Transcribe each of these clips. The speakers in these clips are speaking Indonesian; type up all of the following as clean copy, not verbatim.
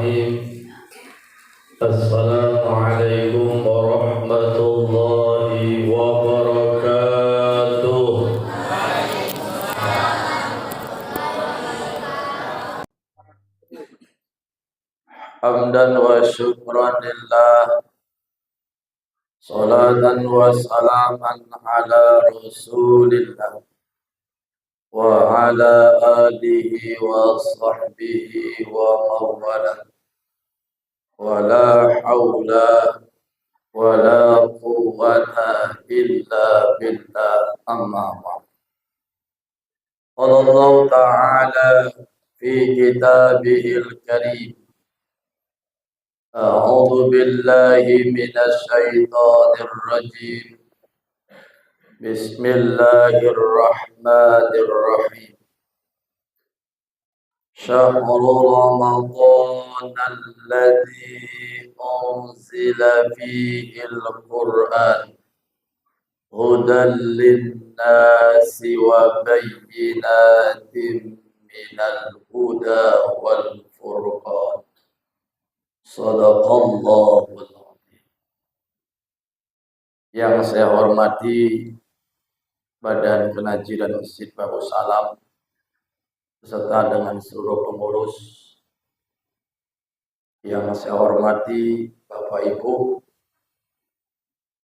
Bismillahirrahmanirrahim. Assalamualaikum warahmatullahi wabarakatuh. Hamdan wa syukran lillah, salatan wa salaman ala rasulillah wa ala alihi wa sahbihi wa mawalah. Wala haula wala quwwata illa billah, amma ba'd. Allah Ta'ala fi kitabihil karim, a'udzu billahi minasy syaithanir rajim. Bismillahirrahmanirrahim. Syahrul Ramadan alladzi unzila fihil Qur'an hudan linnasi wa bayyinatin minal huda wal furqan. Shadaqallahul azim. Yang saya hormati Badan Kenajiran Masjid Babu Salam beserta dengan seluruh pengurus, yang saya hormati Bapak Ibu,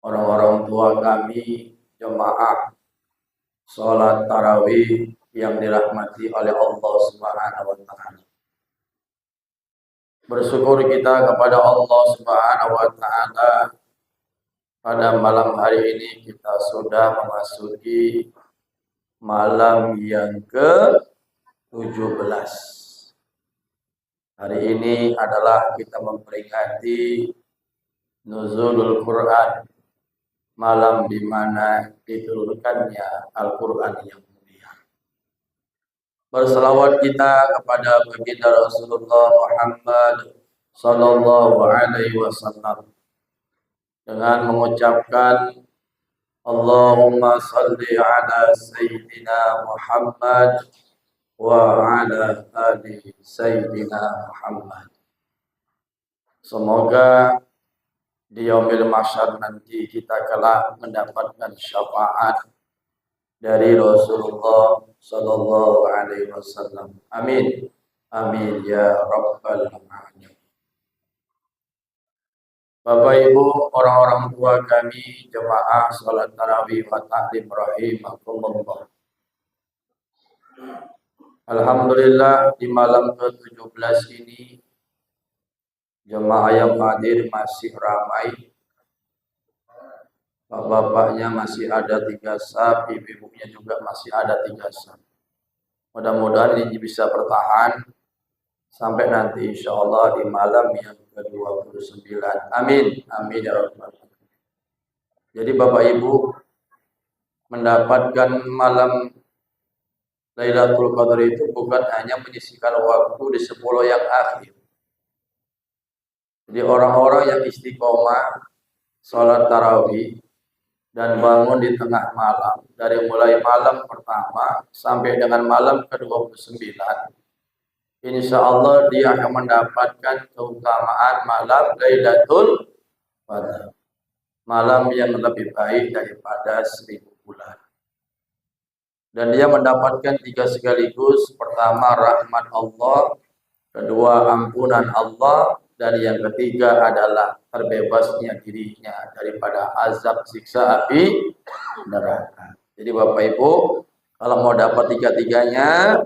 orang-orang tua kami, jemaah sholat tarawih yang dirahmati oleh Allah Subhanahu wa Ta'ala. Bersyukur kita kepada Allah Subhanahu wa Ta'ala, pada malam hari ini kita sudah memasuki malam yang ke-17. Hari ini adalah kita memperingati Nuzulul Quran, malam di mana diturunkannya Al-Quran yang mulia. Berselawat kita kepada baginda Rasulullah Muhammad sallallahu alaihi wasallam dengan mengucapkan Allahumma salli ala Sayyidina Muhammad wa ala ali Sayyidina Muhammad. Semoga di yaumil mahsyar nanti kita kelak mendapatkan syafaat dari Rasulullah sallallahu alaihi wasallam. Amin. Amin ya rabbal alamin. Bapak Ibu, orang-orang tua kami, jemaah salat tarawih wa ta'lim rahimakumullah. Alhamdulillah, di malam ke-17 ini jemaah yang hadir masih ramai. Bapak-bapaknya masih ada 3 saf, ibu-ibunya juga masih ada 3 saf. Mudah-mudahan ini bisa bertahan sampai nanti insya Allah di malam yang ke-29. Amin. Amin ya rabbal alamin. Jadi Bapak Ibu mendapatkan malam Lailatul Qadar itu bukan hanya menyisihkan waktu di 10 yang akhir. Jadi orang-orang yang istiqomah sholat tarawih dan bangun di tengah malam, dari mulai malam pertama sampai dengan malam ke-29, insya Allah dia akan mendapatkan keutamaan malam Lailatul Qadar, malam yang lebih baik daripada 1000 bulan. Dan dia mendapatkan 3 sekaligus. Pertama, rahmat Allah. Kedua, ampunan Allah. Dan yang ketiga adalah terbebasnya dirinya daripada azab siksa api neraka. Jadi Bapak Ibu, kalau mau dapat 3-tiganya,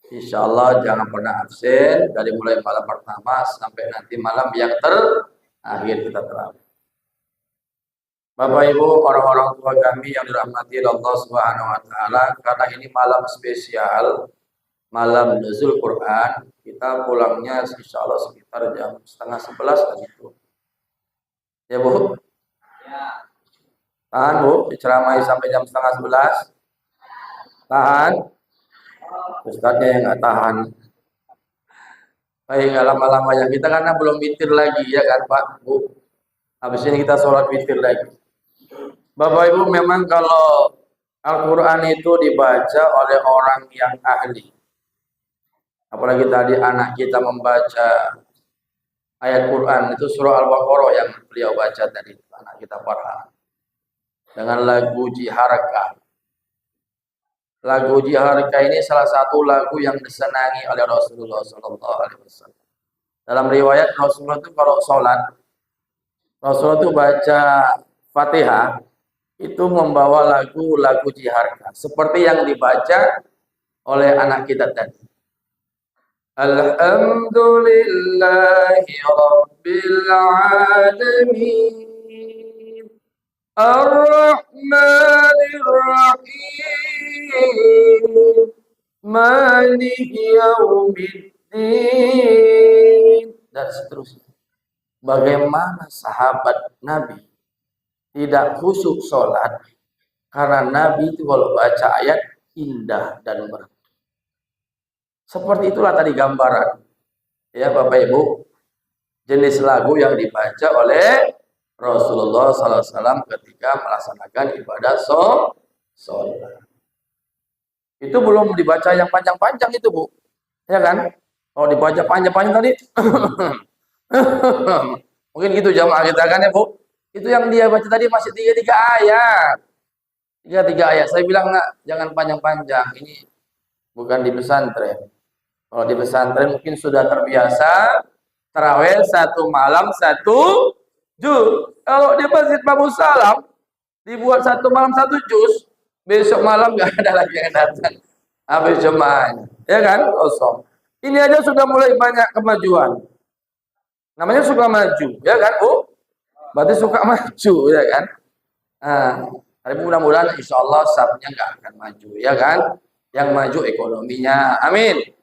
insya Allah jangan pernah absen dari mulai malam pertama sampai nanti malam yang terakhir kita terawih. Bapak Ibu, orang-orang tua kami yang dirahmati Allah Subhanahu wa Ta'ala, karena ini malam spesial, malam nuzul Quran, kita pulangnya insya Allah sekitar jam 10:30 gitu. Ya Bu? Ya. Tahan Bu, diceramai sampai jam 10:30. Tahan. Ustadznya yang nggak tahan. Baik, nggak lama-lama ya kita, karena belum witir lagi ya kan Pak Bu. Habis ini kita sholat witir lagi. Bapak Ibu, memang kalau Al-Quran itu dibaca oleh orang yang ahli, apalagi tadi anak kita membaca ayat Quran itu surah Al-Baqarah yang beliau baca tadi, anak kita Farhan, dengan lagu Jiharka. Lagu Jiharka ini salah satu lagu yang disenangi oleh Rasulullah SAW. Dalam riwayat Rasulullah itu kalau sholat, Rasulullah itu baca Fatihah itu membawa lagu Jiharka seperti yang dibaca oleh anak kita tadi. Alhamdulillahi Rabbil Alamin Ar-Rahmanir Rahim Maliki Yaumiddin, dan seterusnya. Bagaimana sahabat Nabi tidak khusyuk sholat karena Nabi itu kalau baca ayat indah dan merdu. Seperti itulah tadi gambaran, ya Bapak Ibu, jenis lagu yang dibaca oleh Rasulullah SAW ketika melaksanakan ibadah sholat. Itu belum dibaca yang panjang-panjang itu, Bu, ya kan? Kalau dibaca panjang-panjang tadi, mungkin gitu jamaah kita kan ya, Bu. Itu yang dia baca tadi masih 3 ayat. 3 ayat. Saya bilang jangan panjang-panjang. Ini bukan di pesantren. Kalau di pesantren mungkin sudah terbiasa tarawih 1 malam 1 juz. Kalau di Masjid Babu Salam dibuat 1 malam 1 juz, besok malam nggak ada lagi yang datang. Habis jemaahnya, ya kan? Kosong. Ini aja sudah mulai banyak kemajuan. Namanya suka maju, ya kan, Bu? Berarti suka maju, ya kan? Tapi mudah-mudahan insya Allah sabnya nggak akan maju, ya kan? Yang maju ekonominya, amin.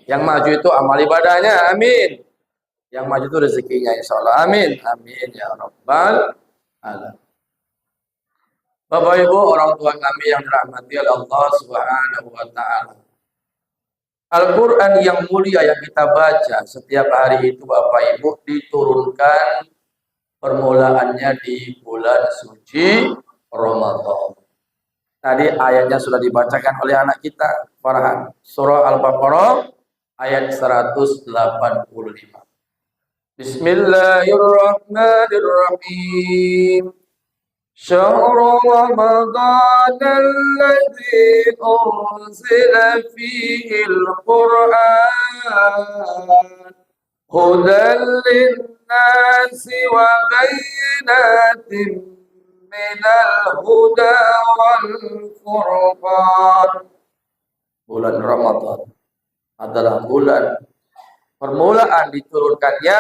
Yang maju itu amal ibadahnya, amin. Yang maju itu rezekinya, insya Allah, amin. Amin ya Rabbal alamin. Bapak Ibu, orang tua kami yang dirahmati oleh Allah Subhanahu wa Ta'ala. Al-Quran yang mulia yang kita baca setiap hari itu, Bapak Ibu, diturunkan permulaannya di bulan suci Ramadan. Tadi ayatnya sudah dibacakan oleh anak kita, Farhan. Surah Al-Baqarah ayat 185. Bismillahirrahmanirrahim. Syahrul Ramadan alladzi unzila fihi al-Qur'an hudan lin-nasi wa bayyinatin minal huda wal furqan. Bulan Ramadan adalah bulan permulaan diturunkannya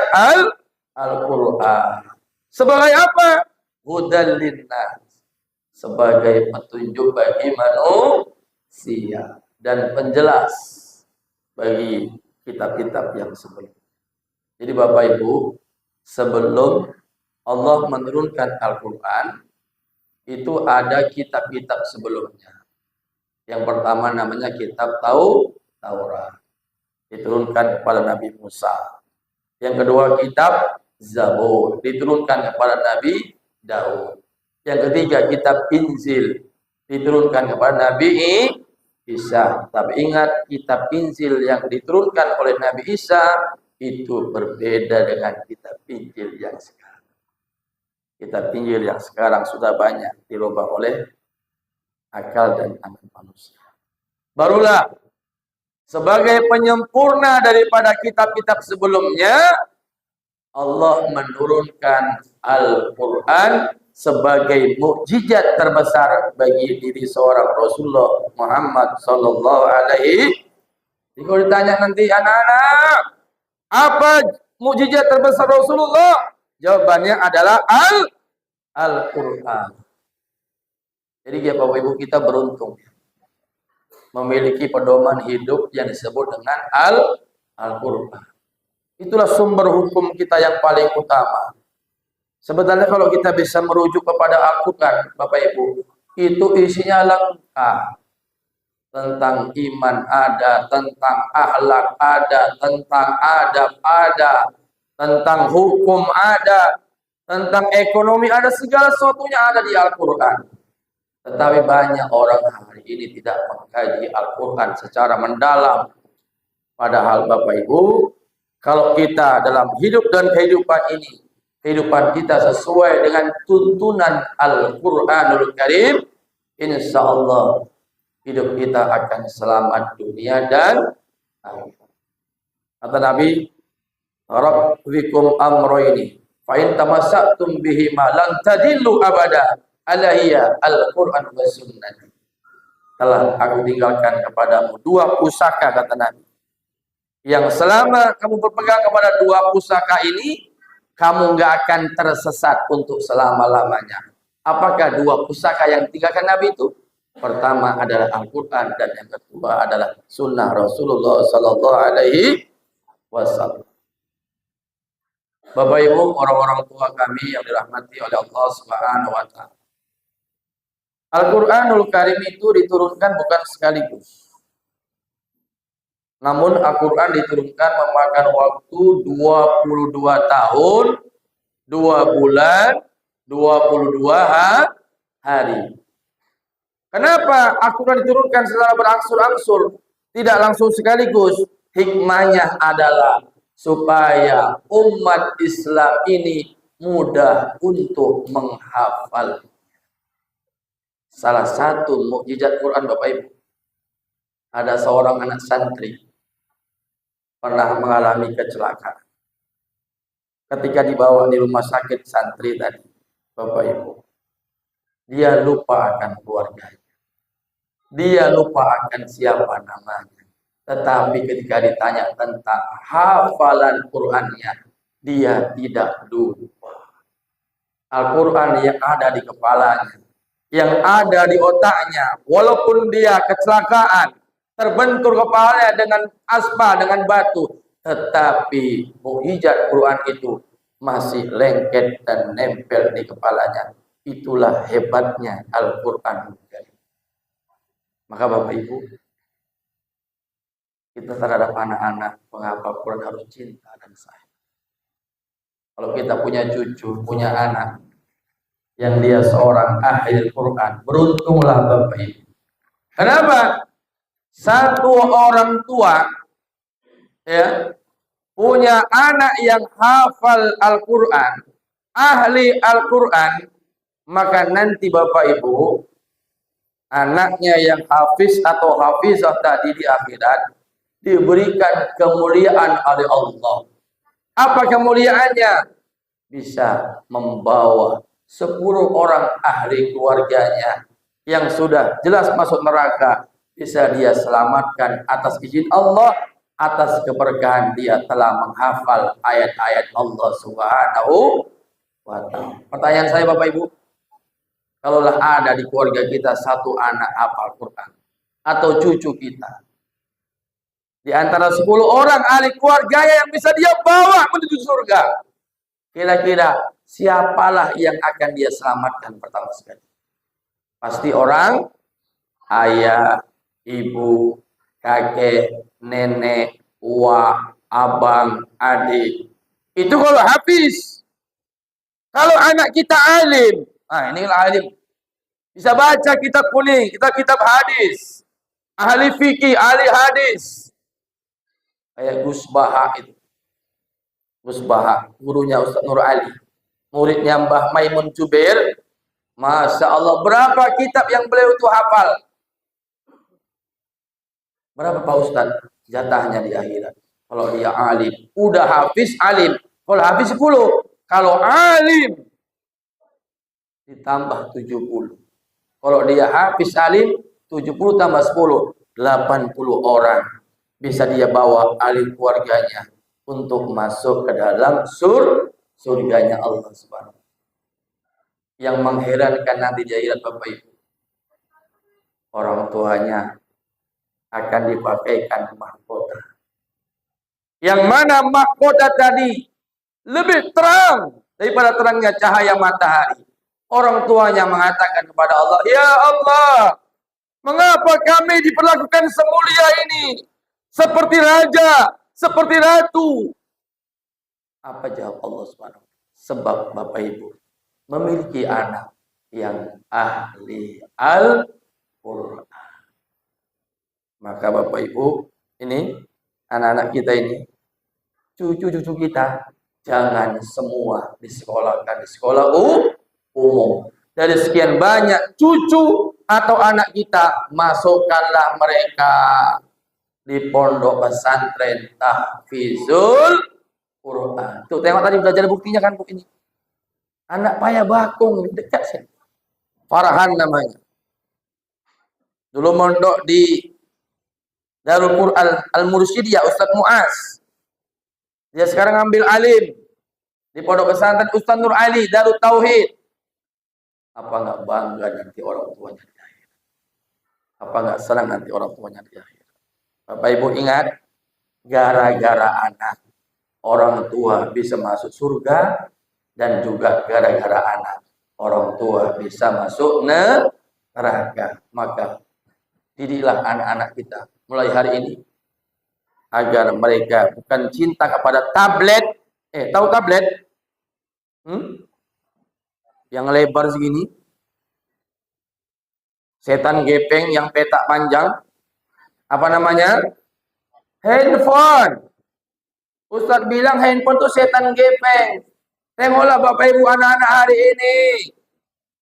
Al-Quran. Sebagai apa? Hudan linnas, sebagai petunjuk bagi manusia dan penjelas bagi kitab-kitab yang sebelumnya. Jadi Bapak Ibu, sebelum Allah menurunkan Al-Quran, itu ada kitab-kitab sebelumnya. Yang pertama namanya kitab Taurat, diturunkan kepada Nabi Musa. Yang kedua kitab Zabur, diturunkan kepada Nabi Daud. Yang ketiga kitab Injil, diturunkan kepada Nabi Isa. Tapi ingat, kitab Injil yang diturunkan oleh Nabi Isa itu berbeda dengan kitab Injil yang sekarang. Kitab Injil yang sekarang sudah banyak dirubah oleh akal dan anak manusia. Barulah sebagai penyempurna daripada kitab-kitab sebelumnya, Allah menurunkan Al-Quran sebagai mukjizat terbesar bagi diri seorang Rasulullah Muhammad sallallahu alaihi. Jika ditanya nanti anak-anak, apa mukjizat terbesar Rasulullah? Jawabannya adalah Al-Quran. Jadi ya Bapak Ibu, kita beruntung memiliki pedoman hidup yang disebut dengan Al-Quran. Itulah sumber hukum kita yang paling utama. Sebenarnya kalau kita bisa merujuk kepada Al-Quran, Bapak Ibu, itu isinya lengkap. Tentang iman ada, tentang akhlak ada, tentang adab ada, tentang hukum ada, tentang ekonomi ada, segala sesuatunya ada di Al-Quran. Tetapi banyak orang hari ini tidak mengkaji Al-Quran secara mendalam. Padahal Bapak Ibu, Kalau kita dalam hidup dan kehidupan ini, kehidupan kita sesuai dengan tuntunan Al-Quranul Karim, insya Allah hidup kita akan selamat dunia dan akhirat. Kata Nabi, "Rabbikum amroini, fa in tamassaktum bihi ma lan tadillu abada, alaiya al-Qur'an wa sunnah." Telah aku tinggalkan kepadamu dua pusaka, kata Nabi, yang selama kamu berpegang kepada dua pusaka ini, kamu nggak akan tersesat untuk selama-lamanya. Apakah dua pusaka yang ditinggalkan Nabi itu? Pertama adalah Al-Quran, dan yang kedua adalah Sunnah Rasulullah Sallallahu Alaihi Wasallam. Bapak Ibu, orang-orang tua kami yang dirahmati oleh Allah Subhanahu Wa Taala, Al-Quranul Karim itu diturunkan bukan sekaligus. Namun Al-Quran diturunkan memakan waktu 22 tahun, 2 bulan, 22 hari. Kenapa Al-Quran diturunkan secara berangsur-angsur, tidak langsung sekaligus? Hikmahnya adalah supaya umat Islam ini mudah untuk menghafal. Salah satu mukjizat Quran, Bapak Ibu, ada seorang anak santri pernah mengalami kecelakaan. Ketika dibawa di rumah sakit santri tadi, Bapak Ibu, dia lupa akan keluarganya. Dia lupa akan siapa namanya. Tetapi ketika ditanya tentang hafalan Qur'annya, dia tidak lupa. Al-Quran yang ada di kepalanya, yang ada di otaknya, walaupun dia kecelakaan, terbentur kepalanya dengan aspal, dengan batu, tetapi mukjizat Quran itu masih lengket dan nempel di kepalanya. Itulah hebatnya Al-Quran. Maka Bapak Ibu, kita terhadap anak-anak penghafal Quran harus cinta dan sayang. Kalau kita punya cucu, punya anak yang dia seorang ahli Quran, beruntunglah Bapak Ibu. Kenapa? Satu orang tua ya punya anak yang hafal Al-Quran, ahli Al-Quran, maka nanti Bapak Ibu, anaknya yang hafiz atau hafizah tadi di akhirat diberikan kemuliaan oleh Allah. Apa kemuliaannya? Bisa membawa 10 orang ahli keluarganya yang sudah jelas masuk neraka, bisa dia selamatkan atas izin Allah, atas keberkahan dia telah menghafal ayat-ayat Allah Subhanahu wa Ta'ala. Pertanyaan saya Bapak Ibu, kalaulah ada di keluarga kita satu anak hafal Quran atau cucu kita, di antara 10 orang ahli keluarganya yang bisa dia bawa menuju surga, kira-kira siapalah yang akan dia selamatkan pertama sekali? Pasti orang ayah, ibu, kakek, nenek, uak, abang, adik. Itu kalau habis. Kalau anak kita alim, nah ini alim, bisa baca kitab kuning, kitab hadis, ahli fikih, ahli hadis. Kayak Gus Baha itu. Gus Baha, gurunya Ustaz Nur Ali, muridnya Mbah Maimun Jubair. Masya Allah, berapa kitab yang beliau itu hafal? Berapa Pak Ustaz jatahnya di akhirat? Kalau dia alim, udah hafiz alim. Kalau hafiz 10, kalau alim ditambah 70. Kalau dia hafiz alim, 70 tambah 10, 80 orang. Bisa dia bawa alim keluarganya untuk masuk ke dalam surganya Allah Subhanahu. Yang mengherankan nanti di akhirat Bapak Ibu, orang tuanya akan dipakaikan mahkota. Yang mana mahkota tadi lebih terang daripada terangnya cahaya matahari. Orang tuanya mengatakan kepada Allah, "Ya Allah, mengapa kami diperlakukan semulia ini? Seperti raja, seperti ratu." Apa jawab Allah Subhanahu? Sebab Bapak Ibu memiliki anak yang ahli Al-Quran. Maka Bapak Ibu, ini anak-anak kita ini, cucu-cucu kita jangan semua disekolahkan di sekolah umum. Dari sekian banyak cucu atau anak kita, masukkanlah mereka di pondok pesantren tahfizul Quran. Tuh tengok tadi belajar buktinya kan bu ini. Anak payah bakung dekat sih. Farhan namanya. Dulu mondok di Darul Quran Al-Mursyidiyah Ustaz Muaz. Dia sekarang ambil alim di pondok pesantren Ustaz Nur Ali Darut Tauhid. Apa enggak bangga nanti orang tuanya di akhir? Apa enggak senang nanti orang tuanya di akhir? Bapak Ibu ingat, gara-gara anak orang tua bisa masuk surga, dan juga gara-gara anak orang tua bisa masuk neraka. Maka didiklah anak-anak kita mulai hari ini agar mereka bukan cinta kepada tablet. Tahu tablet? Yang lebar segini, setan gepeng yang petak panjang, apa namanya? Handphone. Ustadz bilang handphone itu setan gepeng. Tengoklah Bapak Ibu anak-anak hari ini,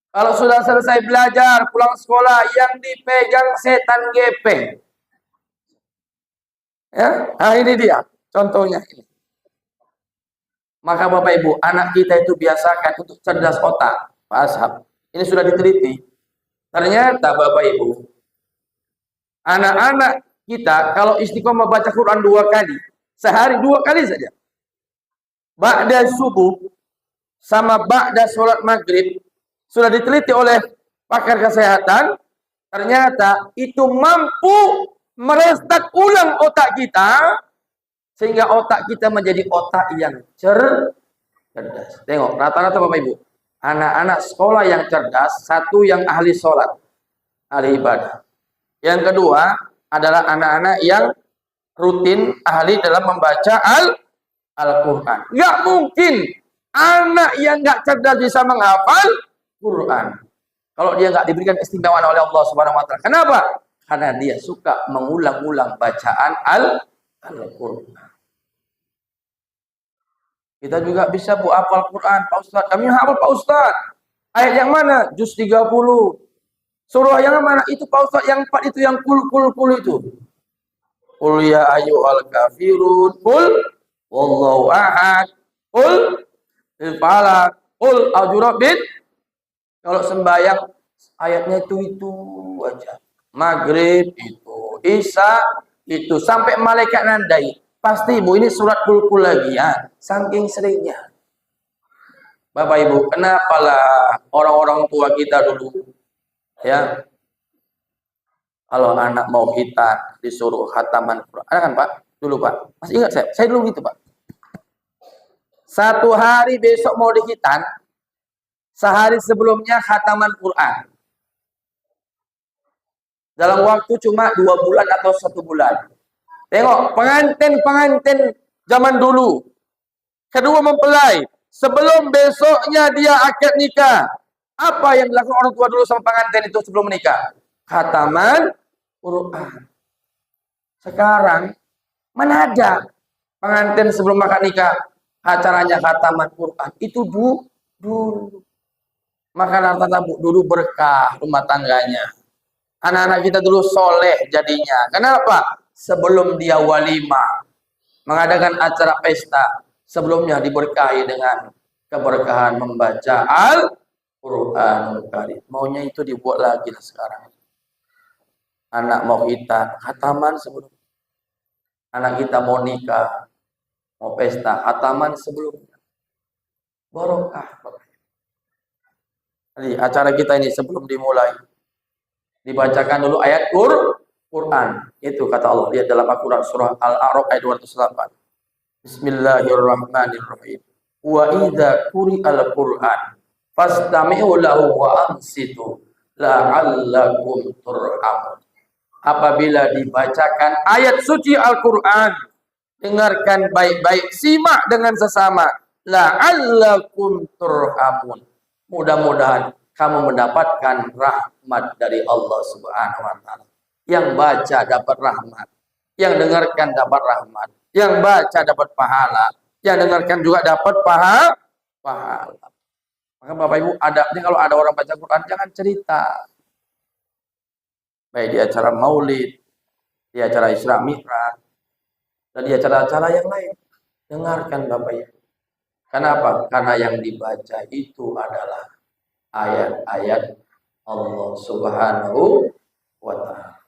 kalau sudah selesai belajar pulang sekolah yang dipegang setan gepeng. Ya, nah ini dia contohnya ini. Maka Bapak Ibu, anak kita itu biasakan untuk cerdas otak, Pak Ashab. Ini sudah diteliti. Ternyata Bapak Ibu, anak-anak kita kalau istiqomah baca Quran 2 kali, sehari 2 kali saja. Ba'da subuh sama ba'da sholat maghrib, sudah diteliti oleh pakar kesehatan, ternyata itu mampu merestart ulang otak kita, sehingga otak kita menjadi otak yang cerdas. Tengok, rata-rata Bapak Ibu, anak-anak sekolah yang cerdas, satu yang ahli sholat, ahli ibadah. Yang kedua adalah anak-anak yang rutin ahli dalam membaca Al-Quran. Nggak mungkin anak yang nggak cerdas bisa menghafal Quran kalau dia nggak diberikan keistimewaan oleh Allah Subhanahu Wa Taala. Kenapa? Karena dia suka mengulang-ulang bacaan Al-Quran. Kita juga bisa bu hafal Quran, Pak Ustaz. Kami hafal Pak Ustaz. Ayat yang mana? Juz 30. Surah yang mana? Itu Pak Ustaz yang 4 itu, yang kul itu. Qul ya ayyuhal kafirun, qul wallahu ahad, qul lil falaq, qul a'udzu. Kalau sembahyang ayatnya itu aja. Maghrib itu, Isya itu, sampai malaikat nandai. Pasti Ibu ini surat kul lagi ya, saking seringnya. Bapak Ibu, kenapalah orang-orang tua kita dulu ya, kalau anak mau khitan disuruh khataman Quran. Ada kan Pak? Dulu Pak. Masih ingat saya dulu gitu Pak. Satu hari besok mau dikhitan, sehari sebelumnya khataman Quran. Dalam waktu cuma 2 bulan atau 1 bulan. Tengok, pengantin zaman dulu. Kedua mempelai, sebelum besoknya dia akad nikah. Apa yang dilakukan orang tua dulu sama pengantin itu sebelum menikah? Khataman Quran. Sekarang, mana ada pengantin sebelum akad nikah acaranya khataman Quran? Itu dulu. Maka rata-rata dulu berkah rumah tangganya. Anak-anak kita dulu soleh jadinya. Kenapa? Sebelum dia walimah, mengadakan acara pesta, sebelumnya diberkahi dengan keberkahan membaca Al-Quranul Karim. Maunya itu dibuat lagi sekarang. Anak mau khitan, khataman sebelum. Anak kita mau nikah, mau pesta, khataman sebelumnya. Barokah. Jadi acara kita ini sebelum dimulai, dibacakan dulu ayat Quran. Itu kata Allah, lihat dalam Al-Quran surah Al-A'raf ayat 208. Bismillahirrahmanirrahim. Wa idza quri'al Qur'an fastami'u lahu wa ansitu la'allakum turhamun. Apabila dibacakan ayat suci Al-Quran, dengarkan baik-baik, simak dengan sesama. La'allakum turhamun. Mudah-mudahan kamu mendapatkan rahmat dari Allah Subhanahu Wa Taala. Yang baca dapat rahmat, yang dengarkan dapat rahmat. Yang baca dapat pahala, yang dengarkan juga dapat pahala. Maka Bapak Ibu, adabnya kalau ada orang baca Quran jangan cerita. Baik di acara maulid, di acara Isra Mi'raj, dan di acara-acara yang lain. Dengarkan Bapak Ibu. Kenapa? Karena yang dibaca itu adalah ayat-ayat Allah Subhanahu wa Ta'ala.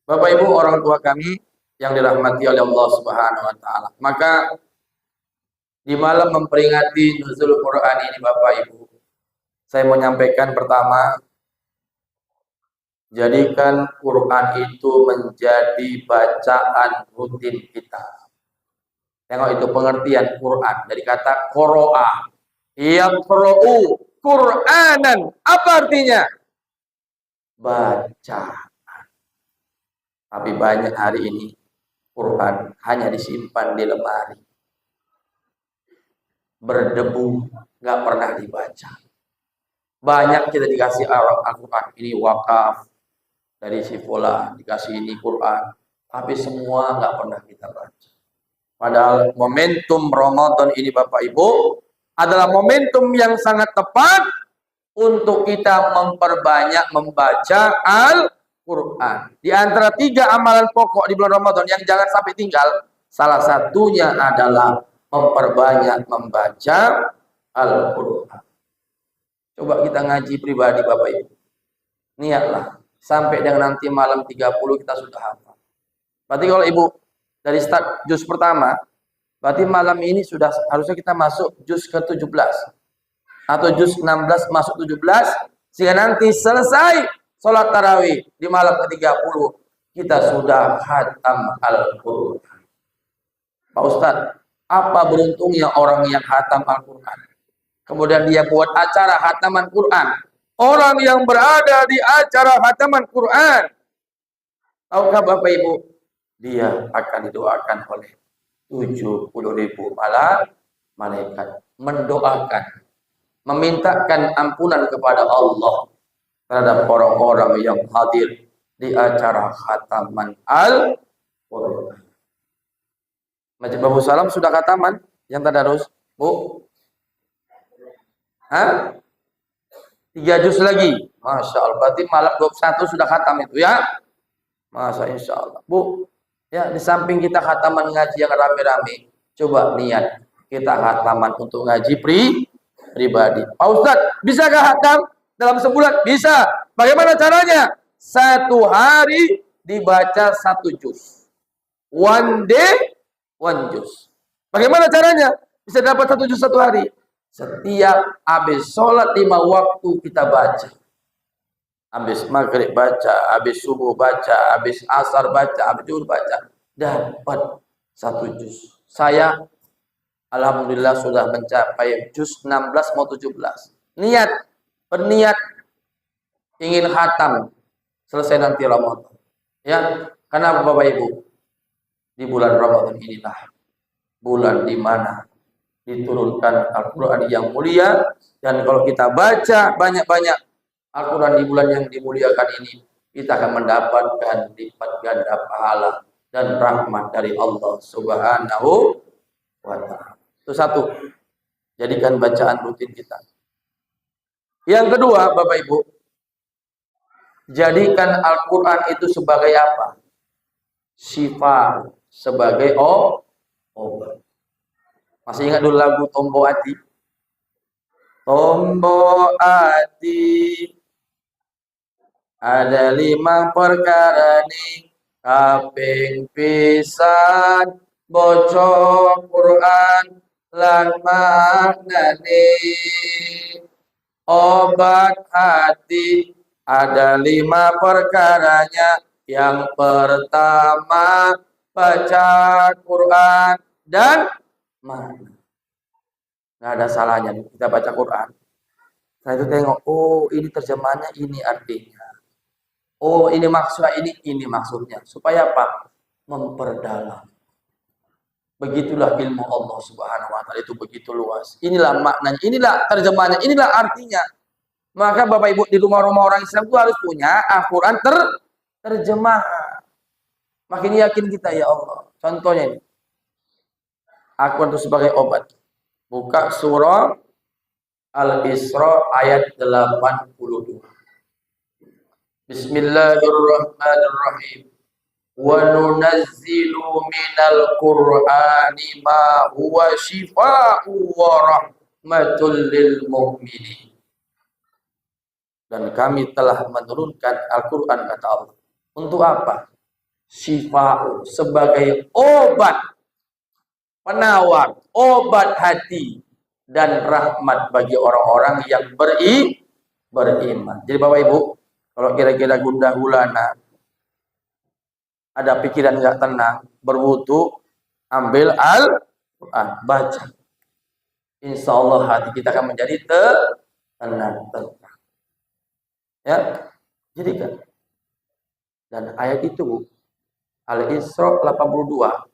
Bapak Ibu, orang tua kami yang dirahmati oleh Allah Subhanahu wa Ta'ala. Maka di malam memperingati nuzul Quran ini Bapak Ibu, saya mau menyampaikan pertama, jadikan Quran itu menjadi bacaan rutin kita. Tengok itu pengertian Quran dari kata qoro'a, yaqra'u Qur'anan. Apa artinya? Baca. Tapi banyak hari ini Quran hanya disimpan di lemari, berdebu, nggak pernah dibaca. Banyak kita dikasih Al-Quran, ini wakaf dari si fulan, dikasih ini Quran, tapi semua nggak pernah kita baca. Padahal momentum Ramadan ini Bapak Ibu adalah momentum yang sangat tepat untuk kita memperbanyak membaca Al-Quran. Di antara 3 amalan pokok di bulan Ramadan yang jangan sampai tinggal, salah satunya adalah memperbanyak membaca Al-Quran. Coba kita ngaji pribadi Bapak Ibu. Niatlah sampai dengan nanti malam 30 kita sudah hafal. Berarti kalau Ibu dari start juz pertama, berarti malam ini sudah harusnya kita masuk juz ke-17 atau juz 16 masuk 17, sehingga nanti selesai sholat tarawih di malam ke-30 kita sudah khatam Al-Quran. Pak Ustadz, apa beruntungnya orang yang khatam Al-Quran, kemudian dia buat acara khataman Quran? Orang yang berada di acara khataman Quran, tahukah Bapak Ibu, dia akan didoakan oleh 70.000 malaikat, mendoakan, memintakan ampunan kepada Allah terhadap orang-orang yang hadir di acara khataman Al-Quran. Masjid Babu Salam sudah khataman yang tadarus, Bu? Hah? 3 juz lagi. Masya Allah, berarti malam 21 sudah khatam itu ya? Masa insya Allah. Bu, ya di samping kita khataman ngaji yang rame-rame, coba niat kita khataman untuk ngaji pribadi. Pak Ustadz, bisakah khatam dalam sebulan? Bisa. Bagaimana caranya? 1 hari dibaca 1 juz. One day, 1 juz. Bagaimana caranya? Bisa dapat 1 juz 1 hari. Setiap habis sholat 5 waktu kita baca. Habis maghrib baca, habis subuh baca, habis asar baca, habis zuhur baca. Dapat 1 juz. Saya alhamdulillah sudah mencapai juz 16 mau 17. Niat, berniat ingin khatam selesai nanti Ramadan. Ya, karena Bapak Ibu, di bulan Ramadan inilah bulan di mana diturunkan Al-Quran yang mulia, dan kalau kita baca banyak-banyak Al-Quran di bulan yang dimuliakan ini, kita akan mendapatkan lipat ganda pahala dan rahmat dari Allah Subhanahu wa Ta'ala. Itu 1, jadikan bacaan rutin kita. Yang kedua Bapak Ibu, jadikan Al-Quran itu sebagai apa? Syifa, sebagai obat. Masih ingat dulu lagu Tombo Ati? Tombo Ati, ada 5 perkara nih, kaping pisan bocor Quran lan maknane, obat hati ada 5 perkaranya. Yang pertama baca Quran dan mana. Nggak ada salahnya kita baca Quran. Nah itu tengok, oh ini terjemahannya, ini artinya. Oh ini maksudnya, ini maksudnya. Supaya apa? Memperdalam. Begitulah ilmu Allah Subhanahu wa Ta'ala, itu begitu luas. Inilah maknanya, inilah terjemahannya, inilah artinya. Maka Bapak Ibu di rumah-rumah orang Islam itu harus punya Al-Quran terjemah. Makin yakin kita, ya Allah. Contohnya ini. Al-Quran itu sebagai obat. Buka surah Al-Isra ayat 82. Bismillahirrahmanirrahim. Wa nunazzilu minal Qur'ani ma huwa shifaa'u wa rahmatul lil mu'minin. Dan kami telah menurunkan Al-Quran, kata Allah. Untuk apa? Shifa'u, sebagai obat, penawar, obat hati, dan rahmat bagi orang-orang yang beriman. Jadi Bapak Ibu, kalau kira-kira gundah gulana, ada pikiran nggak tenang, berwudu, ambil Al-Quran, baca. Insya Allah hati kita akan menjadi tenang. Ya, jadi kan. Dan ayat itu Al-Isra 82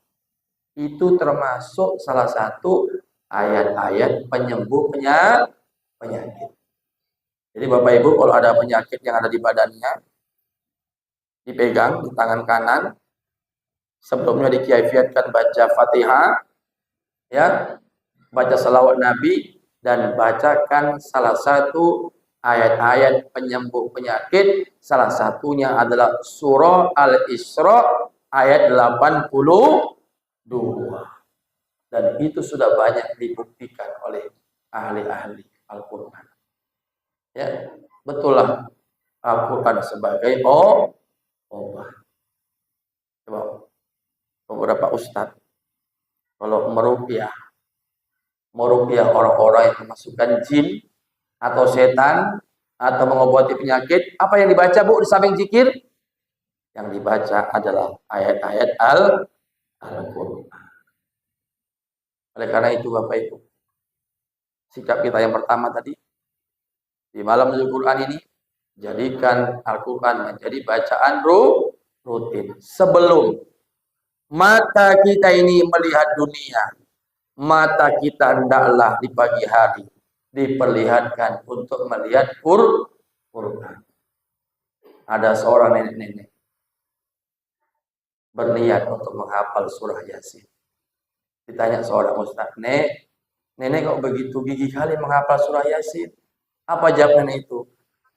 itu termasuk salah satu ayat-ayat penyembuh penyakit. Jadi Bapak Ibu, kalau ada penyakit yang ada di badannya, dipegang di tangan kanan, sebelumnya dikaifiatkan baca Fatihah, ya, baca salawat Nabi, dan bacakan salah satu ayat-ayat penyembuh penyakit. Salah satunya adalah surah Al-Isra ayat 82. Dan itu sudah banyak dibuktikan oleh ahli-ahli Al-Quran. Ya, betul lah Al-Quran sebagai obat. Coba beberapa ustadz kalau meruqyah orang-orang yang memasukkan jin atau setan atau mengobati penyakit, apa yang dibaca Bu di samping zikir? Yang dibaca adalah ayat-ayat Al-Quran. Oleh karena itu Bapak Ibu, sikap kita yang pertama tadi, di malam Nuzul Quran ini, jadikan Al-Quran menjadi bacaan rutin. Sebelum mata kita ini melihat dunia, mata kita hendaklah di pagi hari diperlihatkan untuk melihat Quran. Ada seorang nenek-nenek berniat untuk menghafal surah Yasin. Ditanya seorang ustaz, nenek kok begitu gigih kali menghafal surah Yasin? Apa jawab nenek itu?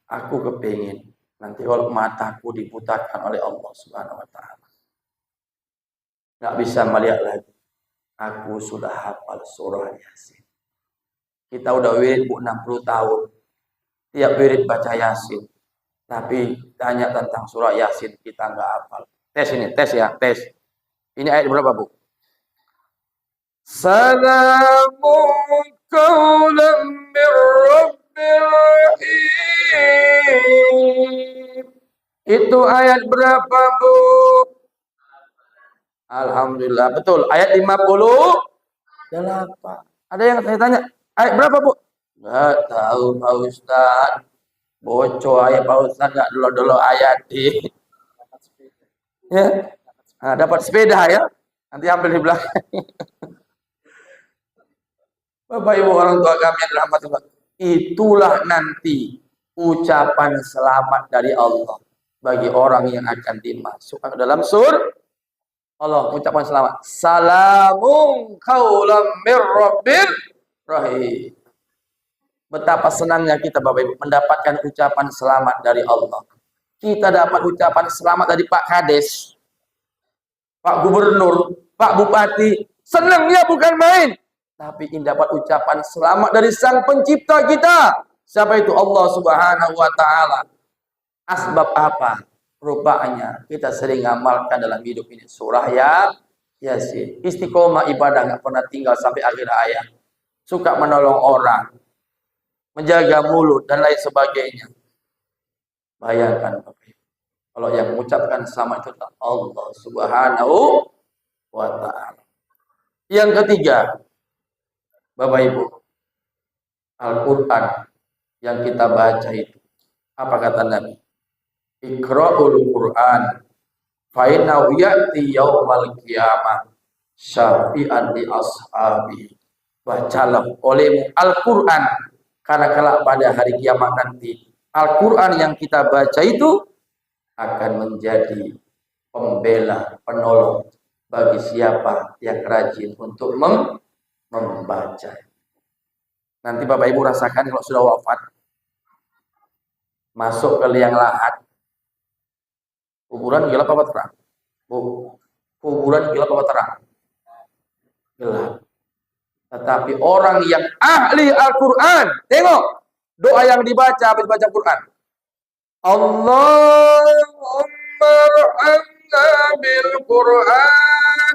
Aku kepingin nanti kalau mataku dibutakan oleh Allah Subhanahu wa taala, nggak bisa melihat lagi, aku sudah hafal surah Yasin. Kita udah wirid Bu 60 tahun, tiap wirid baca Yasin, tapi tanya tentang surah Yasin kita nggak hafal. Tes ini, tes ya, tes. Ini ayat berapa Bu? Salamun qawlan mir rabbir rahim. Itu ayat berapa Bu? Alhamdulillah, betul. Ayat 58. Ada yang saya tanya, ayat berapa Bu? Nggak tahu Pak Ustaz. Bocor ayat Pak Ustaz, nggak dulu ayat di. Ya, nah, dapat sepeda ya. Nanti ambil di belakang. Bapak Ibu orang tua kami yang dirahmati Allah, itulah nanti ucapan selamat dari Allah bagi orang yang akan dimasukkan ke dalam surga. Allah ucapan selamat. Salamun qaulam mir rabbir rahim. Betapa senangnya kita Bapak Ibu mendapatkan ucapan selamat dari Allah. Kita dapat ucapan selamat dari Pak Kades, Pak Gubernur, Pak Bupati. Senangnya bukan main. Tapi ini dapat ucapan selamat dari Sang Pencipta kita. Siapa itu? Allah Subhanahu wa taala. Asbab apa? Rupanya kita sering ngamalkan dalam hidup ini surah Yasin. Istiqomah ibadah, nggak pernah tinggal sampai akhir hayat. Suka menolong orang, menjaga mulut dan lain sebagainya. Bayangkan Bapak Ibu, kalau yang mengucapkan selamat itu Allah Subhanahu wa taala. Yang ketiga, Bapak Ibu, Al-Quran yang kita baca itu, apa kata Nabi? Iqra'ul Quran fa innahu ya'ti yaumal qiyamah syafi'an li ashabi. Bacalah olehmu Al-Quran, karena kelak pada hari kiamat nanti Al-Quran yang kita baca itu akan menjadi pembela, penolong bagi siapa yang rajin untuk membaca. Nanti Bapak Ibu rasakan kalau sudah wafat, masuk ke liang lahat, kuburan gelap apa terang? Kuburan gelap apa terang? Gelap. Tetapi orang yang ahli Al-Quran, tengok doa yang dibaca habis baca Quran. Allahumma arhamna bil Quran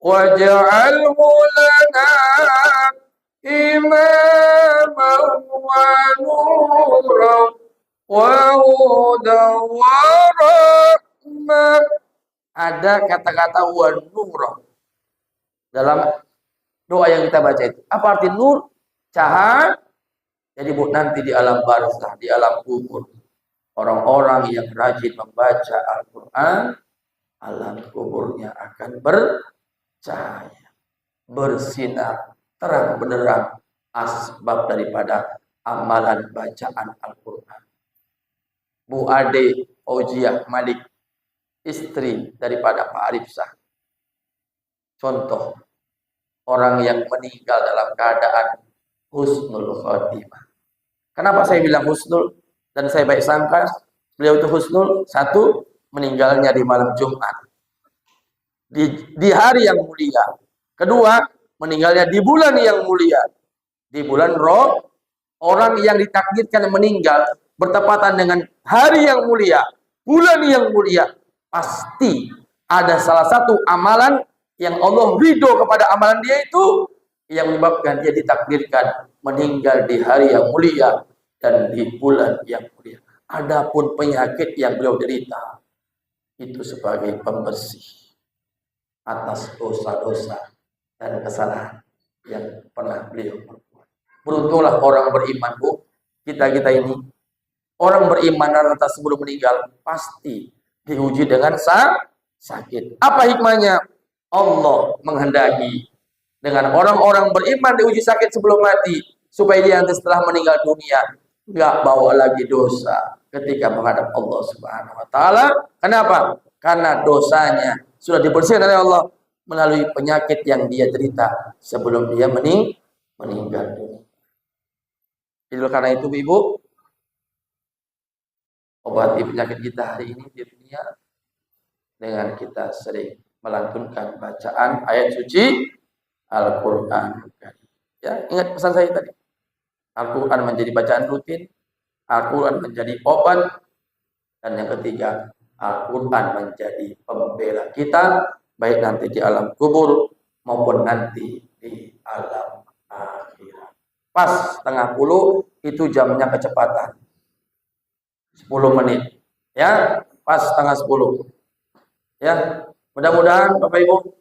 waj'alhu lana imaman wa nuran wa hudan wa rahmah. Ada kata-kata wa nuran dalam doa yang kita baca itu. Apa arti nur? Cahaya. Jadi nanti di alam barzah, di alam kubur, orang-orang yang rajin membaca Al-Quran, alam kuburnya akan bercahaya, bersinar, terang benderang, asbab daripada amalan bacaan Al-Quran. Bu Ade Fauziah Malik, istri daripada Pak Arif Shah, contoh orang yang meninggal dalam keadaan husnul khotimah. Kenapa saya bilang husnul dan saya baik sangka beliau itu husnul? Satu, meninggalnya di malam Jumat, di hari yang mulia. Kedua, meninggalnya di bulan yang mulia, di bulan Roh. Orang yang ditakdirkan meninggal bertepatan dengan hari yang mulia, bulan yang mulia, pasti ada salah satu amalan yang Allah ridho kepada amalan dia itu, yang menyebabkan dia ditakdirkan meninggal di hari yang mulia dan di bulan yang mulia. Adapun penyakit yang beliau derita itu sebagai pembersih atas dosa-dosa dan kesalahan yang pernah beliau perbuat. Beruntunglah orang beriman, Bu. Kita ini orang beriman rata sebelum meninggal pasti diuji dengan sakit. Apa hikmahnya? Allah menghendaki dengan orang-orang beriman diuji sakit sebelum mati, supaya dia nanti setelah meninggal dunia nggak bawa lagi dosa ketika menghadap Allah Subhanahu wa taala. Kenapa? Karena dosanya sudah dibersihkan oleh Allah melalui penyakit yang dia derita sebelum dia meninggal dunia. Jadi karena itu Ibu, obati penyakit kita hari ini di dunia dengan kita sering melantunkan bacaan ayat suci Al-Quran. Ya, ingat pesan saya tadi. Al-Quran menjadi bacaan rutin, Al-Quran menjadi obat, dan yang ketiga, Al-Quran menjadi pembela kita, baik nanti di alam kubur maupun nanti di alam akhirat. Pas setengah 10 itu jamnya kecepatan. 10 menit. Ya, pas setengah 10. Ya, mudah-mudahan Bapak Ibu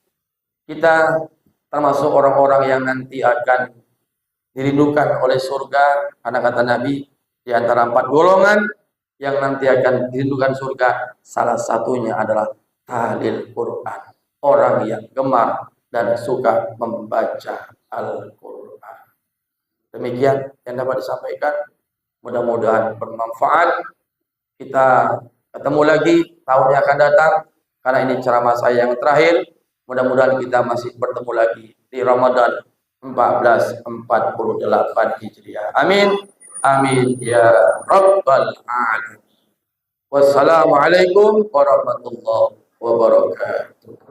kita termasuk orang-orang yang nanti akan dirindukan oleh surga. Karena kata Nabi, di antara 4 golongan yang nanti akan dirindukan surga, salah satunya adalah tahlil Quran, orang yang gemar dan suka membaca Al-Quran. Demikian yang dapat disampaikan, mudah-mudahan bermanfaat. Kita ketemu lagi tahun yang akan datang, karena ini ceramah saya yang terakhir. Mudah-mudahan kita masih bertemu lagi di Ramadan 1448 Hijriah. Amin. Amin ya rabbal alamin. Wassalamualaikum warahmatullahi wabarakatuh.